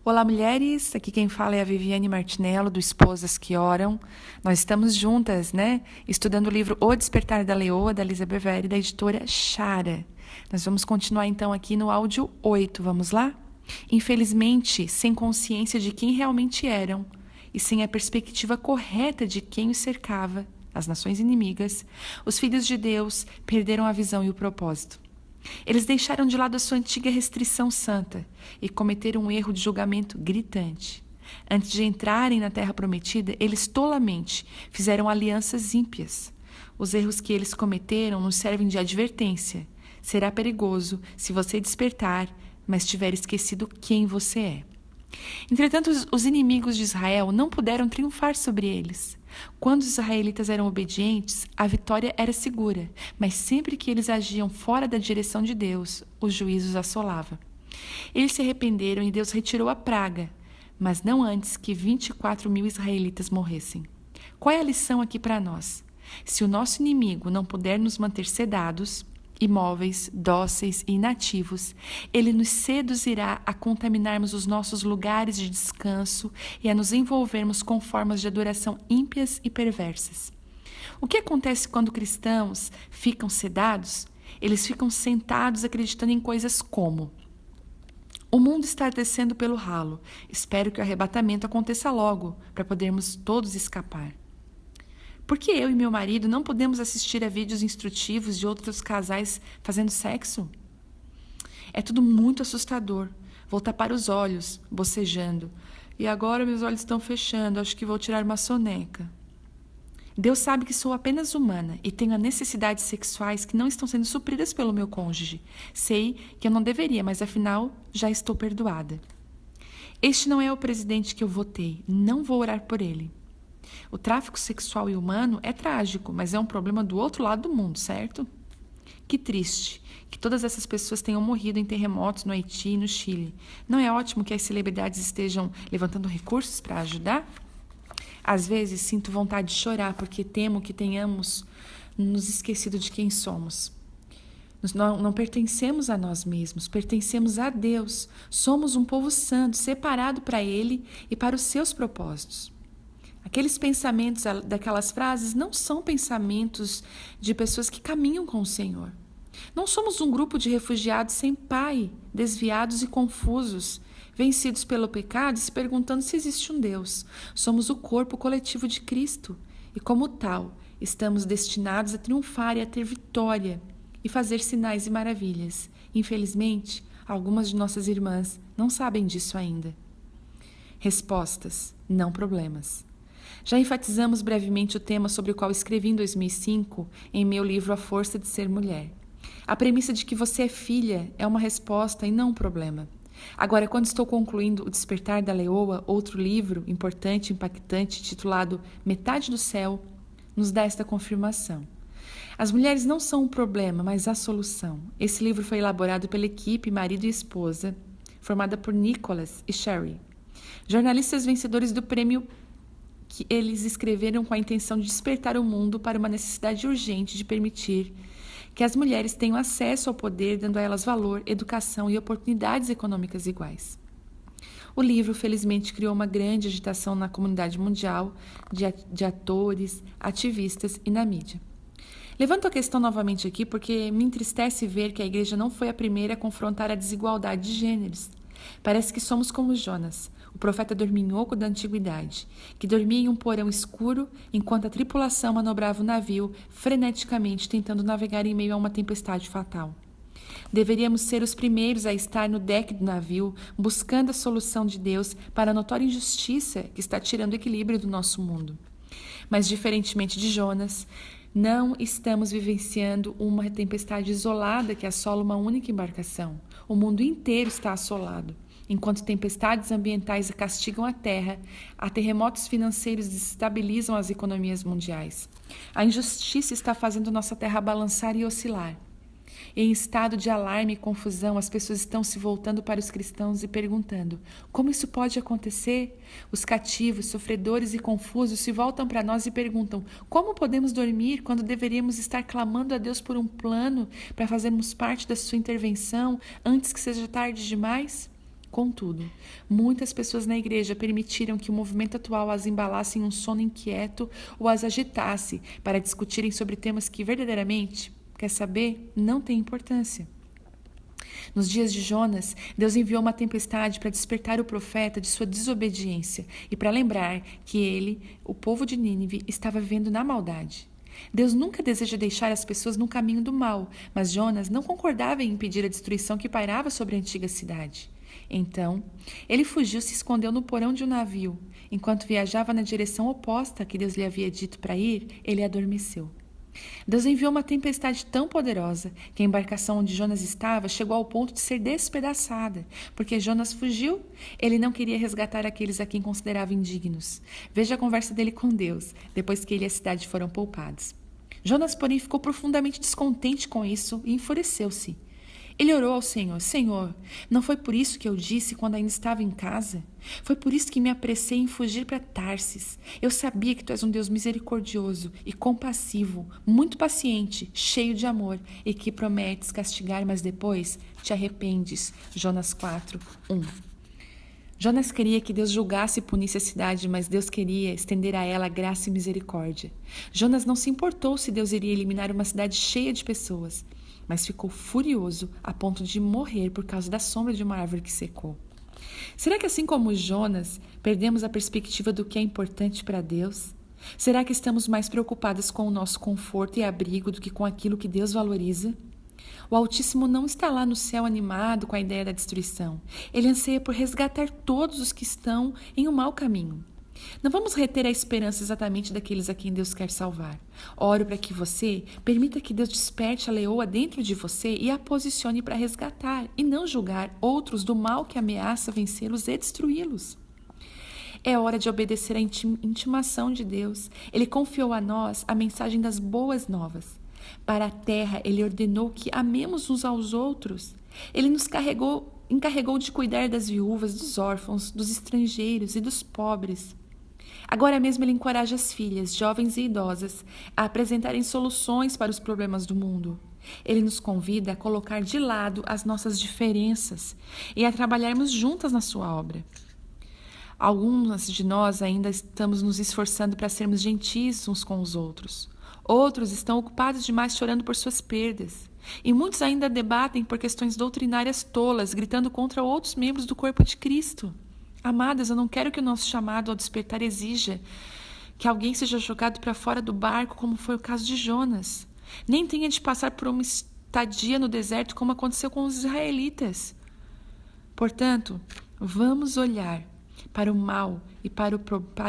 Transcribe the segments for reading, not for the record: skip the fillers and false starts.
Olá, mulheres. Aqui quem fala é a Viviane Martinello, do Esposas que Oram. Nós estamos juntas, né? Estudando o livro O Despertar da Leoa, da Lisa Bevere, da editora Chara. Nós vamos continuar então aqui no áudio 8. Vamos lá? Infelizmente, sem consciência de quem realmente eram e sem a perspectiva correta de quem os cercava, as nações inimigas, os filhos de Deus perderam a visão e o propósito. Eles deixaram de lado a sua antiga restrição santa e cometeram um erro de julgamento gritante. Antes de entrarem na terra prometida, eles tolamente fizeram alianças ímpias. Os erros que eles cometeram nos servem de advertência. Será perigoso se você despertar, mas tiver esquecido quem você é. Entretanto, os inimigos de Israel não puderam triunfar sobre eles. Quando os israelitas eram obedientes, a vitória era segura, mas sempre que eles agiam fora da direção de Deus, os juízos assolavam. Eles se arrependeram e Deus retirou a praga, mas não antes que 24.000 israelitas morressem. Qual é a lição aqui para nós? Se o nosso inimigo não puder nos manter sedados, imóveis, dóceis e inativos, ele nos seduzirá a contaminarmos os nossos lugares de descanso e a nos envolvermos com formas de adoração ímpias e perversas. O que acontece quando cristãos ficam sedados? Eles ficam sentados acreditando em coisas como: o mundo está descendo pelo ralo, espero que o arrebatamento aconteça logo, para podermos todos escapar. Por que eu e meu marido não podemos assistir a vídeos instrutivos de outros casais fazendo sexo? É tudo muito assustador. Vou tapar os olhos, bocejando. E agora meus olhos estão fechando, acho que vou tirar uma soneca. Deus sabe que sou apenas humana e tenho necessidades sexuais que não estão sendo supridas pelo meu cônjuge. Sei que eu não deveria, mas afinal já estou perdoada. Este não é o presidente que eu votei, não vou orar por ele. O tráfico sexual e humano é trágico, mas é um problema do outro lado do mundo, certo? Que triste que todas essas pessoas tenham morrido em terremotos no Haiti e no Chile. Não é ótimo que as celebridades estejam levantando recursos para ajudar? Às vezes sinto vontade de chorar porque temo que tenhamos nos esquecido de quem somos. Nós não pertencemos a nós mesmos, pertencemos a Deus. Somos um povo santo, separado para Ele e para os seus propósitos. Aqueles pensamentos daquelas frases não são pensamentos de pessoas que caminham com o Senhor. Não somos um grupo de refugiados sem pai, desviados e confusos, vencidos pelo pecado e se perguntando se existe um Deus. Somos o corpo coletivo de Cristo e, como tal, estamos destinados a triunfar e a ter vitória e fazer sinais e maravilhas. Infelizmente, algumas de nossas irmãs não sabem disso ainda. Respostas, não problemas. Já enfatizamos brevemente o tema sobre o qual escrevi em 2005 em meu livro A Força de Ser Mulher. A premissa de que você é filha é uma resposta e não um problema. Agora, quando estou concluindo O Despertar da Leoa, outro livro importante e impactante titulado Metade do Céu, nos dá esta confirmação. As mulheres não são um problema, mas a solução. Esse livro foi elaborado pela equipe marido e esposa, formada por Nicholas e Sherry, jornalistas vencedores do prêmio que eles escreveram com a intenção de despertar o mundo para uma necessidade urgente de permitir que as mulheres tenham acesso ao poder, dando a elas valor, educação e oportunidades econômicas iguais. O livro, felizmente, criou uma grande agitação na comunidade mundial de atores, ativistas e na mídia. Levanto a questão novamente aqui porque me entristece ver que a igreja não foi a primeira a confrontar a desigualdade de gêneros. Parece que somos como Jonas, o profeta dorminhoco da antiguidade, que dormia em um porão escuro enquanto a tripulação manobrava o navio freneticamente tentando navegar em meio a uma tempestade fatal. Deveríamos ser os primeiros a estar no deck do navio, buscando a solução de Deus para a notória injustiça que está tirando o equilíbrio do nosso mundo. Mas, diferentemente de Jonas, não estamos vivenciando uma tempestade isolada que assola uma única embarcação. O mundo inteiro está assolado. Enquanto tempestades ambientais castigam a terra, há terremotos financeiros desestabilizam as economias mundiais. A injustiça está fazendo nossa terra balançar e oscilar. Em estado de alarme e confusão, as pessoas estão se voltando para os cristãos e perguntando: como isso pode acontecer? Os cativos, sofredores e confusos se voltam para nós e perguntam: como podemos dormir quando deveríamos estar clamando a Deus por um plano para fazermos parte da sua intervenção antes que seja tarde demais? Contudo, muitas pessoas na igreja permitiram que o movimento atual as embalasse em um sono inquieto ou as agitasse para discutirem sobre temas que verdadeiramente, quer saber, não têm importância. Nos dias de Jonas, Deus enviou uma tempestade para despertar o profeta de sua desobediência e para lembrar que ele, o povo de Nínive, estava vivendo na maldade. Deus nunca deseja deixar as pessoas no caminho do mal, mas Jonas não concordava em impedir a destruição que pairava sobre a antiga cidade. Então, ele fugiu e se escondeu no porão de um navio. Enquanto viajava na direção oposta que Deus lhe havia dito para ir, ele adormeceu. Deus enviou uma tempestade tão poderosa que a embarcação onde Jonas estava chegou ao ponto de ser despedaçada. Porque Jonas fugiu, ele não queria resgatar aqueles a quem considerava indignos. Veja a conversa dele com Deus, depois que ele e a cidade foram poupados. Jonas, porém, ficou profundamente descontente com isso e enfureceu-se. Ele orou ao Senhor: Senhor, não foi por isso que eu disse quando ainda estava em casa? Foi por isso que me apressei em fugir para Tarsis. Eu sabia que tu és um Deus misericordioso e compassivo, muito paciente, cheio de amor, e que prometes castigar, mas depois te arrependes. Jonas 4, 1. Jonas queria que Deus julgasse e punisse a cidade, mas Deus queria estender a ela graça e misericórdia. Jonas não se importou se Deus iria eliminar uma cidade cheia de pessoas, mas ficou furioso a ponto de morrer por causa da sombra de uma árvore que secou. Será que, assim como Jonas, perdemos a perspectiva do que é importante para Deus? Será que estamos mais preocupados com o nosso conforto e abrigo do que com aquilo que Deus valoriza? O Altíssimo não está lá no céu animado com a ideia da destruição. Ele anseia por resgatar todos os que estão em um mau caminho. Não vamos reter a esperança exatamente daqueles a quem Deus quer salvar. Oro para que você permita que Deus desperte a leoa dentro de você e a posicione para resgatar e não julgar outros do mal que ameaça vencê-los e destruí-los. É hora de obedecer à intimação de Deus. Ele confiou a nós a mensagem das boas novas. Para a terra, Ele ordenou que amemos uns aos outros. Ele nos encarregou de cuidar das viúvas, dos órfãos, dos estrangeiros e dos pobres. Agora mesmo ele encoraja as filhas, jovens e idosas, a apresentarem soluções para os problemas do mundo. Ele nos convida a colocar de lado as nossas diferenças e a trabalharmos juntas na sua obra. Algumas de nós ainda estamos nos esforçando para sermos gentis uns com os outros. Outros estão ocupados demais chorando por suas perdas. E muitos ainda debatem por questões doutrinárias tolas, gritando contra outros membros do corpo de Cristo. Amadas, eu não quero que o nosso chamado ao despertar exija que alguém seja jogado para fora do barco, como foi o caso de Jonas. Nem tenha de passar por uma estadia no deserto, como aconteceu com os israelitas. Portanto, vamos olhar para o mal e para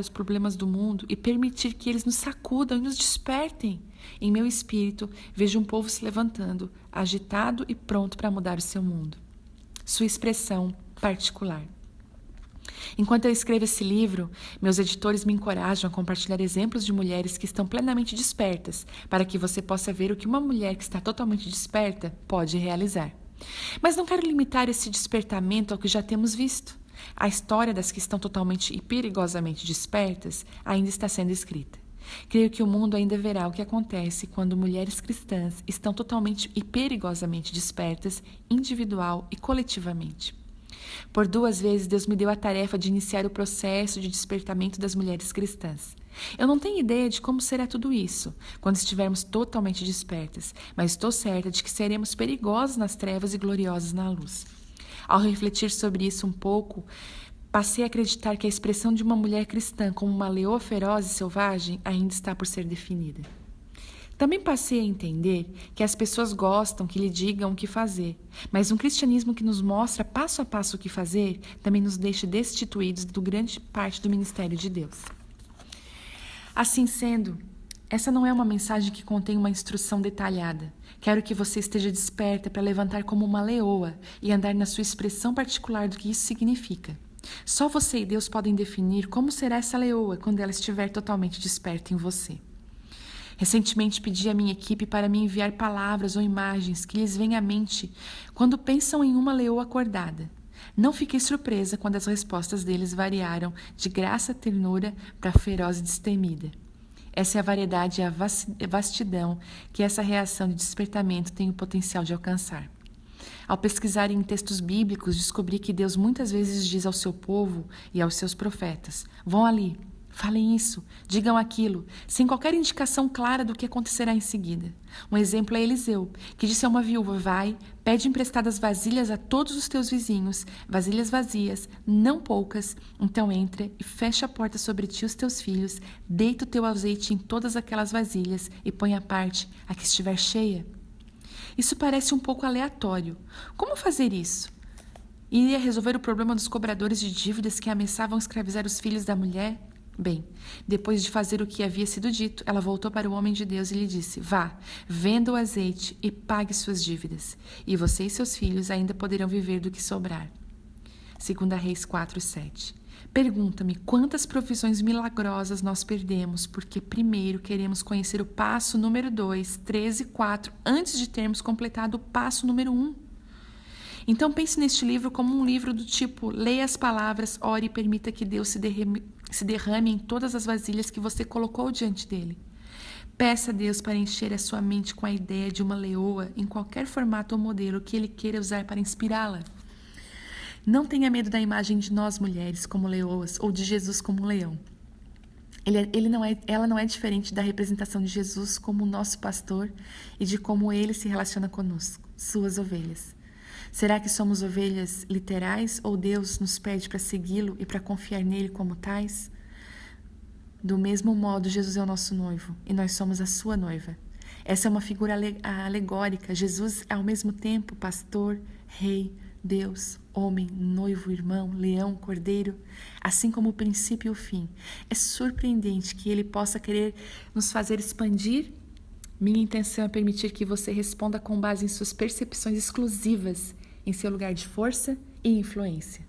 os problemas do mundo e permitir que eles nos sacudam e nos despertem. Em meu espírito, vejo um povo se levantando, agitado e pronto para mudar o seu mundo. Sua expressão particular. Enquanto eu escrevo esse livro, meus editores me encorajam a compartilhar exemplos de mulheres que estão plenamente despertas, para que você possa ver o que uma mulher que está totalmente desperta pode realizar. Mas não quero limitar esse despertamento ao que já temos visto. A história das que estão totalmente e perigosamente despertas ainda está sendo escrita. Creio que o mundo ainda verá o que acontece quando mulheres cristãs estão totalmente e perigosamente despertas, individual e coletivamente. Por 2 vezes, Deus me deu a tarefa de iniciar o processo de despertamento das mulheres cristãs. Eu não tenho ideia de como será tudo isso, quando estivermos totalmente despertas, mas estou certa de que seremos perigosos nas trevas e gloriosos na luz. Ao refletir sobre isso um pouco, passei a acreditar que a expressão de uma mulher cristã como uma leoa feroz e selvagem ainda está por ser definida. Também passei a entender que as pessoas gostam que lhe digam o que fazer, mas um cristianismo que nos mostra passo a passo o que fazer também nos deixa destituídos de grande parte do ministério de Deus. Assim sendo, essa não é uma mensagem que contém uma instrução detalhada. Quero que você esteja desperta para levantar como uma leoa e andar na sua expressão particular do que isso significa. Só você e Deus podem definir como será essa leoa quando ela estiver totalmente desperta em você. Recentemente pedi à minha equipe para me enviar palavras ou imagens que lhes vêm à mente quando pensam em uma leoa acordada. Não fiquei surpresa quando as respostas deles variaram de graça e ternura para feroz e destemida. Essa é a variedade e a vastidão que essa reação de despertamento tem o potencial de alcançar. Ao pesquisar em textos bíblicos, descobri que Deus muitas vezes diz ao seu povo e aos seus profetas: vão ali, falem isso, digam aquilo, sem qualquer indicação clara do que acontecerá em seguida. Um exemplo é Eliseu, que disse a uma viúva: vai, pede emprestadas vasilhas a todos os teus vizinhos, vasilhas vazias, não poucas, então entra e fecha a porta sobre ti e os teus filhos, deita o teu azeite em todas aquelas vasilhas e põe à parte a que estiver cheia. Isso parece um pouco aleatório. Como fazer isso? Iria resolver o problema dos cobradores de dívidas que ameaçavam escravizar os filhos da mulher? Bem, depois de fazer o que havia sido dito, ela voltou para o homem de Deus e lhe disse: vá, venda o azeite e pague suas dívidas, e você e seus filhos ainda poderão viver do que sobrar. 2 Reis 4:7. Pergunta-me quantas provisões milagrosas nós perdemos porque primeiro queremos conhecer o passo número 2, 3 e 4 antes de termos completado o passo número 1. Então pense neste livro como um livro do tipo: leia as palavras, ore e permita que Deus se derrame em todas as vasilhas que você colocou diante dele. Peça a Deus para encher a sua mente com a ideia de uma leoa em qualquer formato ou modelo que ele queira usar para inspirá-la. Não tenha medo da imagem de nós mulheres como leoas ou de Jesus como um leão. Ela não é diferente da representação de Jesus como nosso pastor e de como ele se relaciona conosco, suas ovelhas. Será que somos ovelhas literais ou Deus nos pede para segui-lo e para confiar nele como tais? Do mesmo modo, Jesus é o nosso noivo e nós somos a sua noiva. Essa é uma figura alegórica. Jesus é ao mesmo tempo pastor, rei, Deus, homem, noivo, irmão, leão, cordeiro, assim como o princípio e o fim. É surpreendente que ele possa querer nos fazer expandir. Minha intenção é permitir que você responda com base em suas percepções exclusivas, em seu lugar de força e influência.